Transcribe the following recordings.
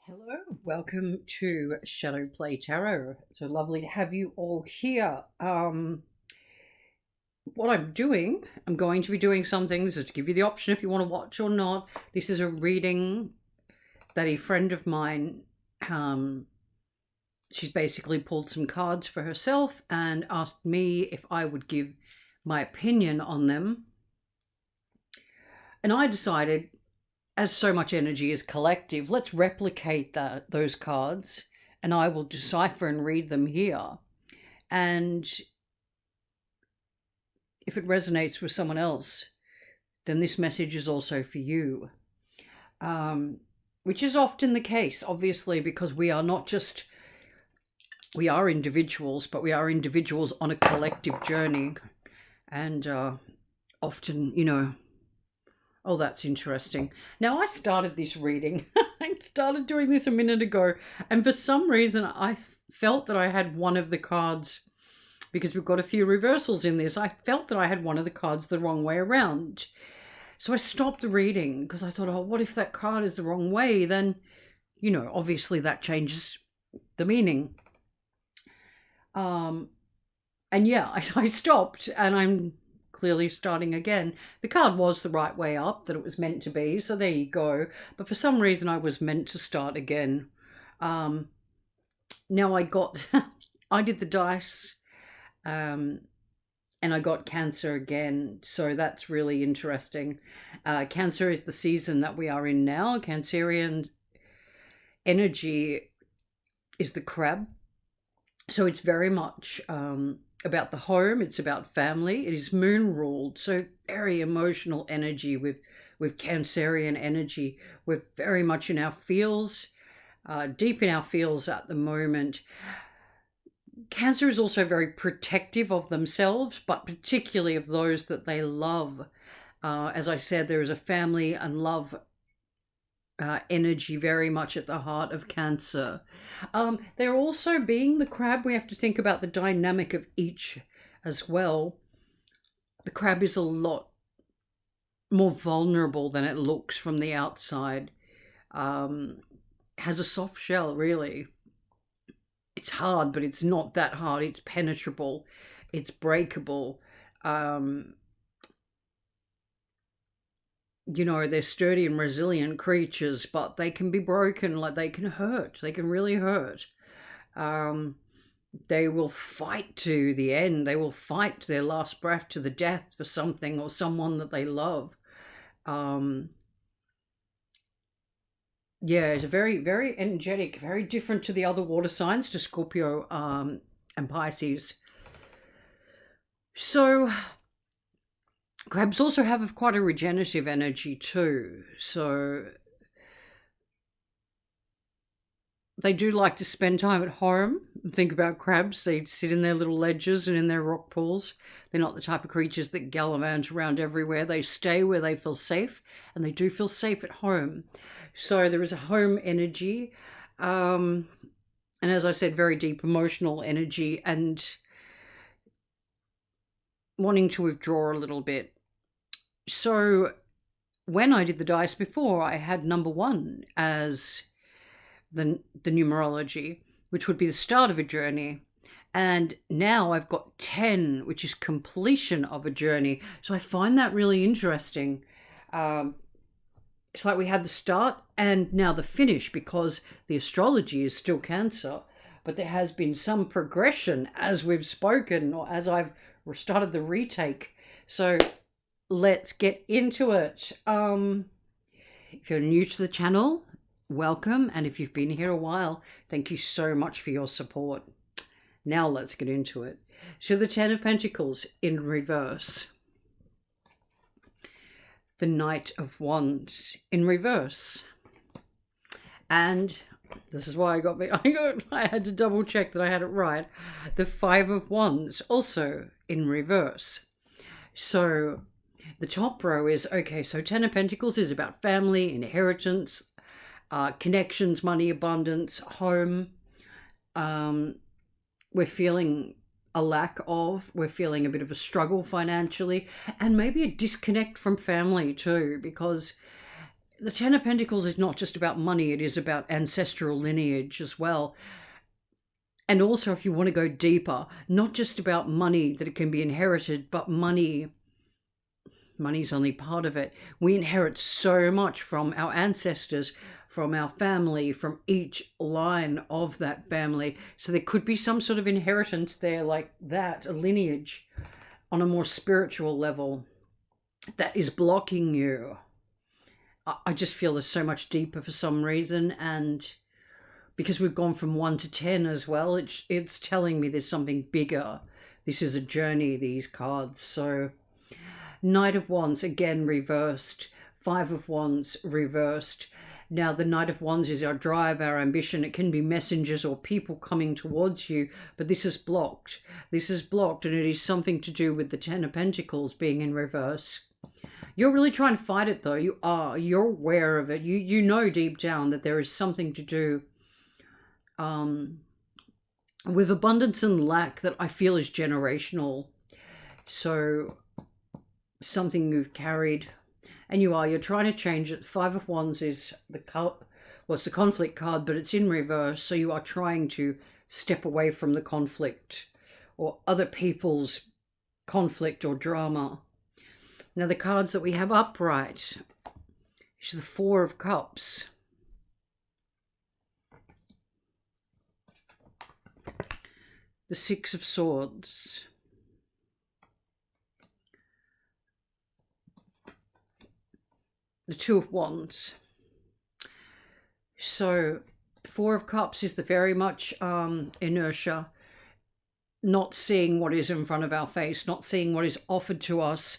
Hello, welcome to Shadow Play Tarot. It's so lovely to have you all here. What I'm going to be doing some things to give you the option if you want to watch or not. This is a reading that a friend of mine, she's basically pulled some cards for herself and asked me if I would give my opinion on them. And I decided, as so much energy is collective, let's replicate those cards, and I will decipher and read them here. And if it resonates with someone else, then this message is also for you, which is often the case, obviously, because we are individuals, but we are individuals on a collective journey. And often, oh, that's interesting. Now, I started this reading. I started doing this a minute ago. And for some reason, I felt that I had one of the cards, because we've got a few reversals in this. I felt that I had one of the cards the wrong way around. So I stopped the reading because I thought, oh, what if that card is the wrong way? Then, obviously that changes the meaning. And yeah, I stopped, and I'm clearly starting again. The card was the right way up, that it was meant to be, so there you go. But for some reason I was meant to start again. Now I did the dice, and I got Cancer again, so that's really interesting. Cancer is the season that we are in now. Cancerian energy is the crab, so it's very much about the home. It's about family. It is moon ruled, so very emotional energy with Cancerian energy. We're very much in our feels, deep in our feels at the moment. Cancer is also very protective of themselves, but particularly of those that they love. As I said, there is a family and love energy very much at the heart of Cancer. They're also, being the crab, we have to think about the dynamic of each as well. The crab is a lot more vulnerable than it looks from the outside. Has a soft shell, really. It's hard, but it's not that hard. It's penetrable. It's breakable. They're sturdy and resilient creatures, but they can be broken, like they can hurt. They can really hurt. They will fight to the end. They will fight to their last breath, to the death, for something or someone that they love. Yeah, it's a very, very energetic, very different to the other water signs, to Scorpio and Pisces. So crabs also have quite a regenerative energy too. So they do like to spend time at home. Think about crabs. They sit in their little ledges and in their rock pools. They're not the type of creatures that gallivant around everywhere. They stay where they feel safe, and they do feel safe at home. So there is a home energy. And as I said, very deep emotional energy, and wanting to withdraw a little bit. So when I did the dice before, I had number 1 as the numerology, which would be the start of a journey. And now I've got 10, which is completion of a journey. So I find that really interesting. It's like we had the start and now the finish, because the astrology is still Cancer, but there has been some progression as we've spoken, or as I've started the retake. So let's get into it. If you're new to the channel, welcome. And if you've been here a while, thank you so much for your support. Now let's get into it. So the 10 of Pentacles in reverse. The Knight of Wands in reverse. And this is why I had to double check that I had it right. The 5 of Wands also in reverse. So the top row is, okay, so 10 of Pentacles is about family, inheritance, connections, money, abundance, home. We're feeling a lack of, we're feeling a bit of a struggle financially, and maybe a disconnect from family too, because The Ten of Pentacles is not just about money, it is about ancestral lineage as well. And also, if you want to go deeper, not just about money that it can be inherited, but money's only part of it. We inherit so much from our ancestors, from our family, from each line of that family. So there could be some sort of inheritance there like that, a lineage on a more spiritual level that is blocking you. I just feel there's so much deeper for some reason, and because we've gone from 1 to 10 as well, it's telling me there's something bigger. This is a journey, these cards. So Knight of Wands, again, reversed. 5 of Wands, reversed. Now, the Knight of Wands is our drive, our ambition. It can be messengers or people coming towards you, but this is blocked. This is blocked, and it is something to do with the Ten of Pentacles being in reverse. You're really trying to fight it, though. You are. You're aware of it. You know deep down that there is something to do with abundance and lack that I feel is generational. So something you've carried, and you're trying to change it. 5 of Wands is it's the conflict card, but it's in reverse. So you are trying to step away from the conflict or other people's conflict or drama. Now, the cards that we have upright is the 4 of Cups, the 6 of Swords, the 2 of Wands. So 4 of Cups is the very much inertia, not seeing what is in front of our face, not seeing what is offered to us.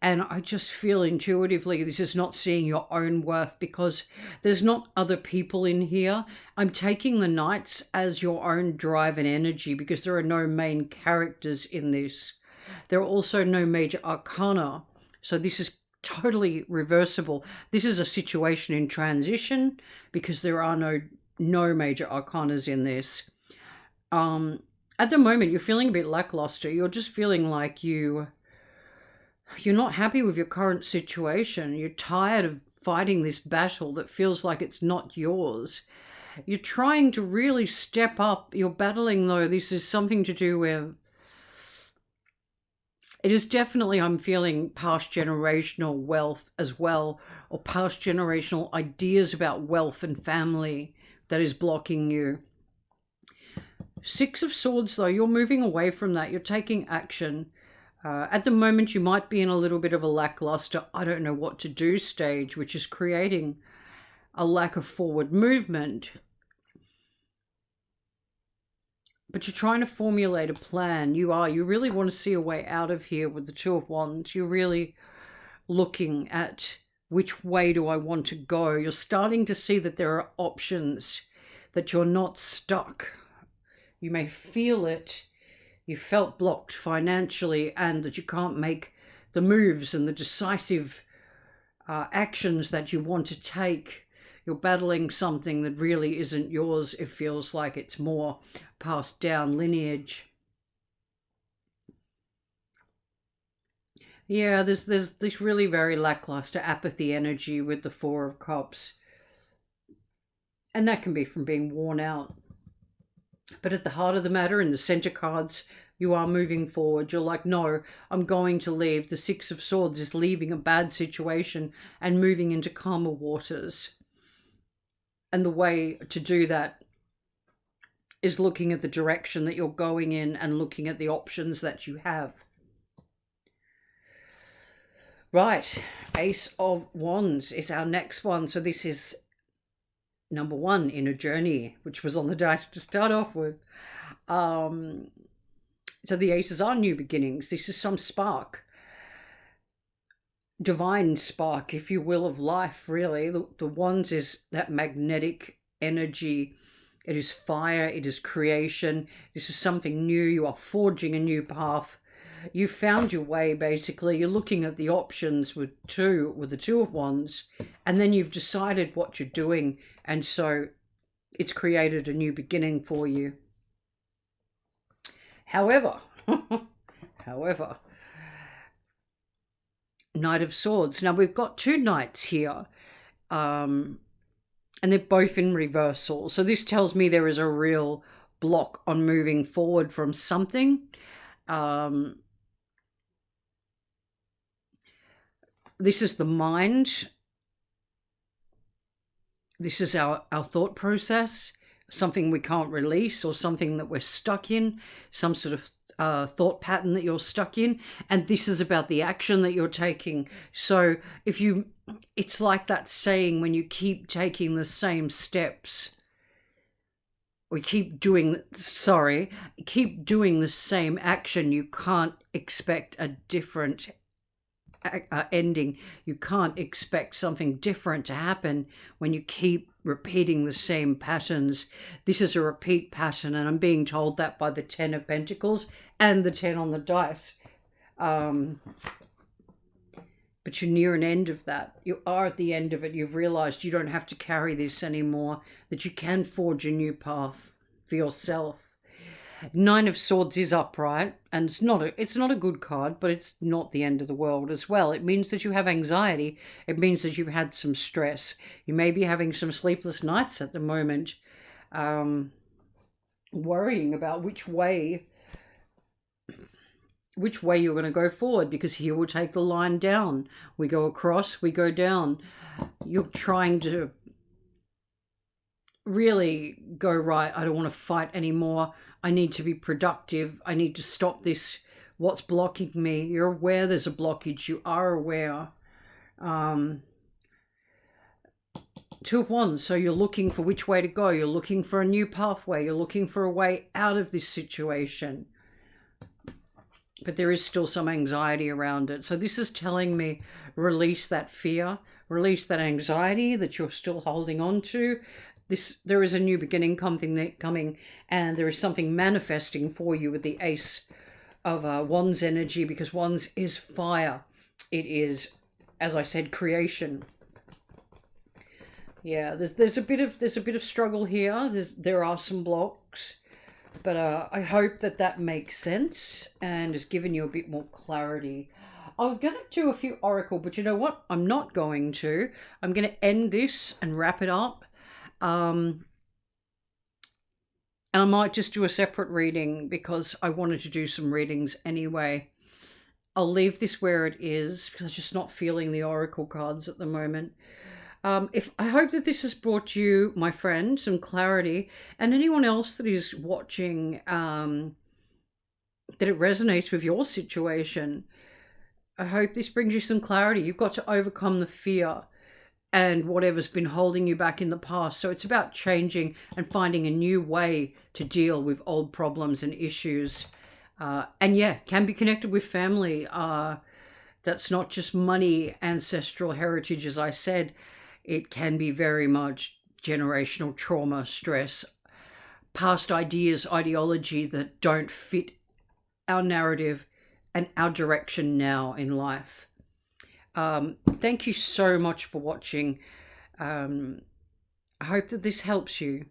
And I just feel intuitively this is not seeing your own worth, because there's not other people in here. I'm taking the Knights as your own drive and energy, because there are no main characters in this. There are also no major arcana. So this is totally reversible. This is a situation in transition, because there are no major arcanas in this. At the moment, you're feeling a bit lackluster. You're just feeling like you're not happy with your current situation. You're tired of fighting this battle that feels like it's not yours. You're trying to really step up. You're battling, though. This is something to do with... It is definitely, I'm feeling, past generational wealth as well, or past generational ideas about wealth and family that is blocking you. 6 of Swords, though, you're moving away from that. You're taking action. At the moment, you might be in a little bit of a lackluster, I don't know what to do stage, which is creating a lack of forward movement. But you're trying to formulate a plan. You really want to see a way out of here with the 2 of Wands. You're really looking at which way do I want to go. You're starting to see that there are options, that you're not stuck. You may feel it. You felt blocked financially, and that you can't make the moves and the decisive actions that you want to take. You're battling something that really isn't yours. It feels like it's more passed down lineage. Yeah, there's this really very lackluster apathy energy with the 4 of Cups. And that can be from being worn out. But at the heart of the matter, in the center cards, you are moving forward. You're like, no, I'm going to leave. The 6 of Swords is leaving a bad situation and moving into calmer waters. And the way to do that is looking at the direction that you're going in and looking at the options that you have. Right, Ace of Wands is our next one. So this is number 1 in a journey, which was on the dice to start off with. So the aces are new beginnings. This is some spark, divine spark, if you will, of life, really. The Wands is that magnetic energy. It is fire. It is creation. This is something new. You are forging a new path. You found your way, basically. You're looking at the options with the 2 of Wands, and then you've decided what you're doing, and so it's created a new beginning for you. However, Knight of Swords. Now, we've got 2 knights here, and they're both in reversal. So this tells me there is a real block on moving forward from something. This is the mind. This is our thought process, something we can't release, or something that we're stuck in, some sort of thought pattern that you're stuck in. And this is about the action that you're taking. So it's like that saying, when you keep taking the same steps, keep doing the same action, you can't expect a different ending. You can't expect something different to happen when you keep repeating the same patterns. This is a repeat pattern, and I'm being told that by the 10 of Pentacles and the 10 on the dice. But you're near an end of that. You are at the end of it. You've realized you don't have to carry this anymore, that you can forge a new path for yourself. 9 of Swords is upright, and it's not a good card, but it's not the end of the world as well. It means that you have anxiety. It means that you've had some stress. You may be having some sleepless nights at the moment, worrying about which way you're going to go forward, because here we'll take the line down. We go across, we go down. You're trying to really go, right, I don't want to fight anymore. I need to be productive. I need to stop this. What's blocking me? You're aware there's a blockage. You are aware. 2 of Wands. So you're looking for which way to go. You're looking for a new pathway. You're looking for a way out of this situation. But there is still some anxiety around it. So this is telling me, release that fear. Release that anxiety that you're still holding on to. There is a new beginning coming, and there is something manifesting for you with the Ace of Wands energy, because Wands is fire. It is, as I said, creation. Yeah, there's a bit of struggle here. There are some blocks, but I hope that makes sense and has given you a bit more clarity. I'm going to do a few oracle, but you know what? I'm not going to. I'm going to end this and wrap it up. And I might just do a separate reading, because I wanted to do some readings anyway. I'll leave this where it is, because I'm just not feeling the oracle cards at the moment. I hope that this has brought you, my friend, some clarity, and anyone else that is watching, that it resonates with your situation. I hope this brings you some clarity. You've got to overcome the fear and whatever's been holding you back in the past. So it's about changing and finding a new way to deal with old problems and issues. And yeah, can be connected with family. That's not just money, ancestral heritage, as I said. It can be very much generational trauma, stress, past ideas, ideology that don't fit our narrative and our direction now in life. Thank you so much for watching. I hope that this helps you.